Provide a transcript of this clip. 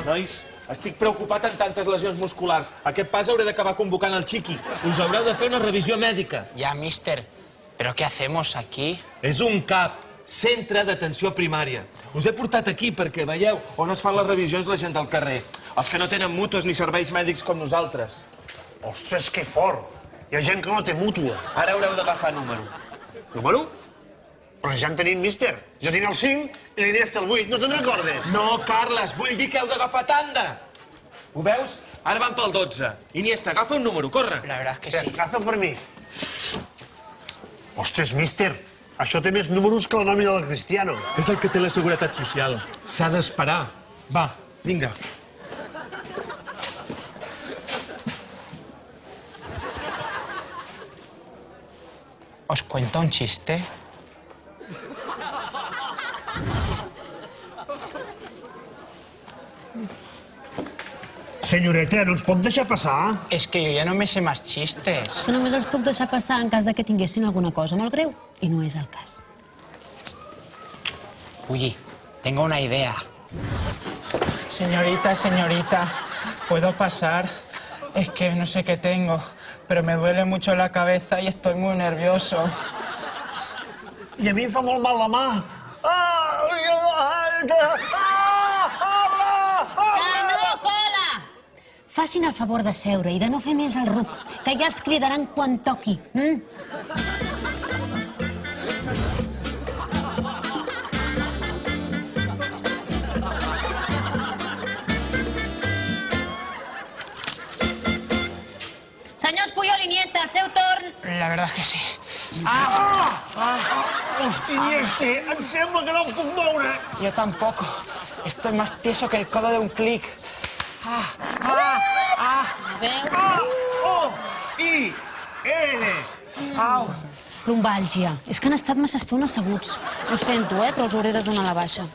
Nois, estic preocupat en tantes lesions musculars. Aquest pas hauré d'acabar convocant el Chiqui. Us haureu de fer una revisió mèdica. Ya, mister. ¿Pero qué hacemos aquí? És un CAP, centre d'atenció primària. Us he portat aquí perquè veieu on es fan les revisions la gent del carrer. Els que no tenen mútues ni serveis mèdics com nosaltres. Ostres, que fort! Hi ha gent que no té mútua. Ara haureu d'agafar número. Número? Però ja en tenim, míster. Jo tinc el 5 i l'Iniesta el 8. No te'n recordes? No, Carles, vull dir que heu d'agafar tanda. Ho veus? Ara van pel 12. Iniesta, agafa un número, corre. La verdad es que sí. Agafa per mi. Ostres, míster, això té més números que la nòmina del Cristiano. És el que té la Seguretat Social. S'ha d'esperar. Va, vinga. ¿Os cuento un chiste? Senyoreta, no ens pot deixar passar? Es que yo ya no me sé más chistes. Que només els puc deixar passar en cas de que tinguessin alguna cosa molt greu. I no és el cas. Uy, tengo una idea. Señorita, señorita, ¿puedo pasar? Es que no sé qué tengo, pero me duele mucho la cabeza y estoy muy nervioso. I a mi em fa molt mal la mà. Facin el favor de seure i de no fer més el ruc, que ja els cridaran quan toqui. Senyors Puyol i Iniesta, el seu torn. La verdad es que sí. Hosti, Iniesta, em sembla que no em puc moure. Yo tampoco. Estoy más tieso que el codo de un clic. Veu? O-I-L. Au. Lumbàlgia. És que han estat massa estona asseguts. Ho sento, però els hauré de donar la baixa.